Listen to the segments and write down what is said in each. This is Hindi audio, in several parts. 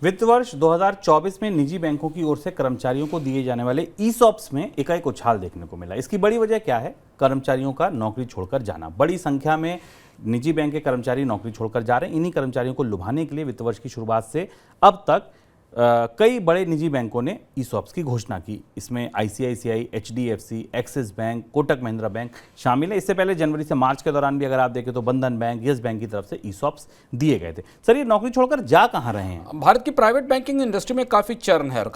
वित्त वर्ष 2024 में निजी बैंकों की ओर से कर्मचारियों को दिए जाने वाले ईसॉप्स में एकाएक उछाल देखने को मिला। इसकी बड़ी वजह क्या है? कर्मचारियों का नौकरी छोड़कर जाना। बड़ी संख्या में निजी बैंक के कर्मचारी नौकरी छोड़कर जा रहे हैं। इन्हीं कर्मचारियों को लुभाने के लिए वित्त वर्ष की शुरुआत से अब तक कई बड़े निजी बैंकों ने ईसॉप्स की घोषणा की। इसमें ICICI, HDFC, axis bank, Kotak Mahindra bank शामिल है। इससे पहले जनवरी से मार्च के दौरान भी अगर आप देखें तो बंधन बैंक, यस बैंक की तरफ से ईसॉप्स दिए गए थे। सर, ये नौकरी छोड़कर जा कहाँ रहे हैं? भारत की प्राइवेट बैंकिंग इंडस्ट्री में काफ़ी चर्न है और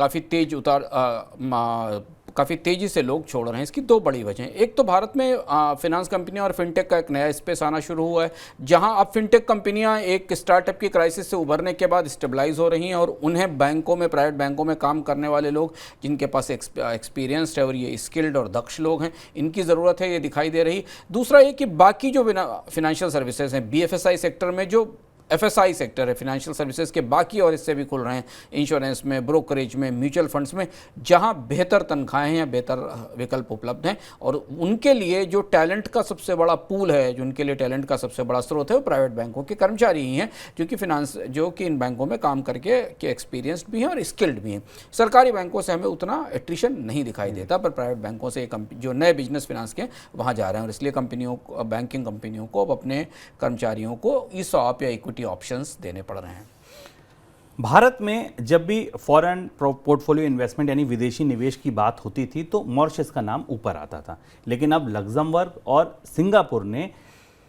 काफ़ी तेज़ी से लोग छोड़ रहे हैं। इसकी दो बड़ी वजह हैं। एक तो भारत में फिनांस कंपनियां और फिनटेक का एक नया स्पेस आना शुरू हुआ है, जहां अब फिनटेक कंपनियां एक स्टार्टअप की क्राइसिस से उभरने के बाद स्टेबलाइज हो रही हैं और उन्हें बैंकों में, प्राइवेट बैंकों में काम करने वाले लोग जिनके पास एक्सपीरियंस्ड है और ये स्किल्ड और दक्ष लोग हैं, इनकी ज़रूरत है, ये दिखाई दे रही। दूसरा ये कि बाकी जो फिनेंशियल सर्विसेज हैं, बीएफएसआई सेक्टर में जो एफएसआई सेक्टर है, फिनेंशियल सर्विसेज के बाकी और हिस्से भी खुल रहे हैं, इंश्योरेंस में, ब्रोकरेज में, म्यूचुअल फंड्स में, जहां बेहतर तनख्वाहें या बेहतर विकल्प उपलब्ध हैं और उनके लिए जो टैलेंट का सबसे बड़ा पूल है, जो उनके लिए टैलेंट का सबसे बड़ा स्रोत है, वो प्राइवेट बैंकों के कर्मचारी ही हैं, जो कि इन बैंकों में काम करके एक्सपीरियंस्ड भी हैं और स्किल्ड भी हैं। सरकारी बैंकों से हमें उतना एट्रिशन नहीं दिखाई देता, पर प्राइवेट बैंकों से जो नए बिजनेस फिनांस के वहाँ जा रहे हैं और इसलिए बैंकिंग कंपनियों को अब अपने कर्मचारियों को ईसॉप या इक्विटी ऑप्शंस देने पड़ रहे हैं। भारत में जब भी फॉरेन पोर्टफोलियो इन्वेस्टमेंट यानी विदेशी निवेश की बात होती थी तो मॉरिशस का नाम ऊपर आता था, लेकिन अब लग्जमबर्ग और सिंगापुर ने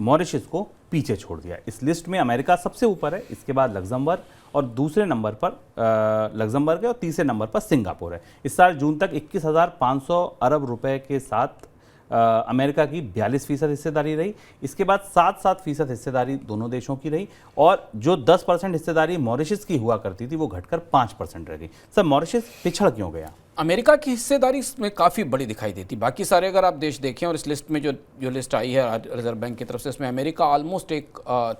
मॉरिशस को पीछे छोड़ दिया। इस लिस्ट में अमेरिका सबसे ऊपर है, इसके बाद लग्जमबर्ग और दूसरे नंबर पर लग्जमबर्ग है और तीसरे नंबर पर सिंगापुर है। इस साल जून तक 21,500 अरब रुपए के साथ अमेरिका की 42% हिस्सेदारी रही। इसके बाद 7% हिस्सेदारी दोनों देशों की रही और जो 10% हिस्सेदारी मॉरिशस की हुआ करती थी वो घटकर 5% रह गई। सर, मॉरिशस पिछड़ क्यों गया? अमेरिका की हिस्सेदारी इसमें काफ़ी बड़ी दिखाई देती। बाकी सारे अगर आप देश देखें और इस लिस्ट में जो लिस्ट आई है रिजर्व बैंक की तरफ से, इसमें अमेरिका ऑलमोस्ट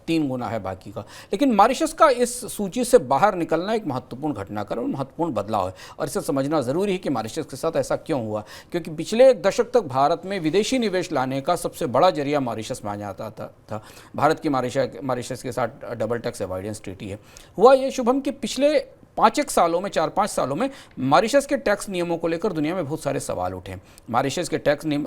3 गुना है बाकी का। लेकिन मॉरिशस का इस सूची से बाहर निकलना एक महत्वपूर्ण घटनाक्रम, महत्वपूर्ण बदलाव है और इसे समझना ज़रूरी है कि मॉरिशस के साथ ऐसा क्यों हुआ। क्योंकि पिछले एक दशक तक भारत में विदेशी निवेश लाने का सबसे बड़ा जरिया मॉरिशस माना जाता था। भारत की मॉरिशस के साथ डबल टैक्स अवॉइडेंस ट्रीटी है। हुआ ये शुभम कि पिछले 4-5 सालों में मॉरिशस के टैक्स नियमों को लेकर दुनिया में बहुत सारे सवाल उठे। मॉरिशस के टैक्स नियम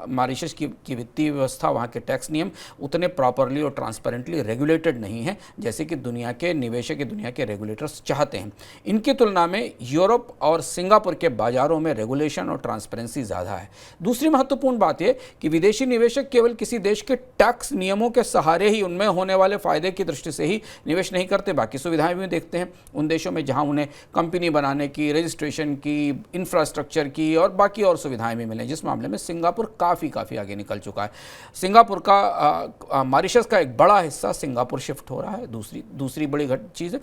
मॉरिशस की वित्तीय व्यवस्था, वहाँ के टैक्स नियम उतने प्रॉपरली और ट्रांसपेरेंटली रेगुलेटेड नहीं है जैसे कि दुनिया के निवेशक, दुनिया के रेगुलेटर्स चाहते हैं। इनकी तुलना में यूरोप और सिंगापुर के बाजारों में रेगुलेशन और ट्रांसपेरेंसी ज़्यादा है। दूसरी महत्वपूर्ण बात यह कि विदेशी निवेशक केवल किसी देश के टैक्स नियमों के सहारे ही, उनमें होने वाले फायदे की दृष्टि से ही निवेश नहीं करते, बाकी सुविधाएं भी देखते हैं उन देशों में जहां उन्हें कंपनी बनाने की, रजिस्ट्रेशन की, इंफ्रास्ट्रक्चर की और बाकी और सुविधाएं भी मिलें, जिस मामले में सिंगापुर काफ़ी आगे निकल चुका है। सिंगापुर का मॉरिशस का एक बड़ा हिस्सा सिंगापुर शिफ्ट हो रहा है। दूसरी बड़ी चीज़ है।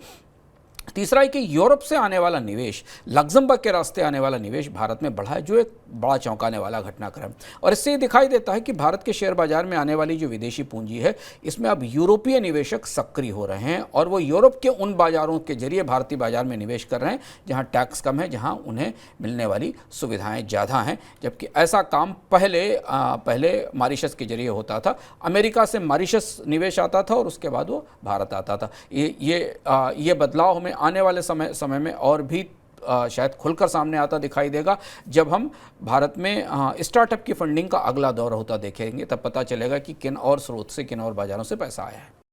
तीसरा है कि यूरोप से आने वाला निवेश, लग्जमबर्ग के रास्ते आने वाला निवेश भारत में बढ़ा है, जो एक बड़ा चौंकाने वाला घटनाक्रम। और इससे ये दिखाई देता है कि भारत के शेयर बाजार में आने वाली जो विदेशी पूंजी है, इसमें अब यूरोपीय निवेशक सक्रिय हो रहे हैं और वो यूरोप के उन बाजारों के जरिए भारतीय बाजार में निवेश कर रहे हैं जहां टैक्स कम है, जहां उन्हें मिलने वाली सुविधाएं ज़्यादा हैं। जबकि ऐसा काम पहले मॉरिशस के जरिए होता था। अमेरिका से मॉरिशस निवेश आता था और उसके बाद वो भारत आता था। ये बदलाव हमें आने वाले समय में और भी शायद खुलकर सामने आता दिखाई देगा जब हम भारत में स्टार्टअप की फंडिंग का अगला दौर होता देखेंगे। तब पता चलेगा कि किन और स्रोत से, किन और बाजारों से पैसा आया है।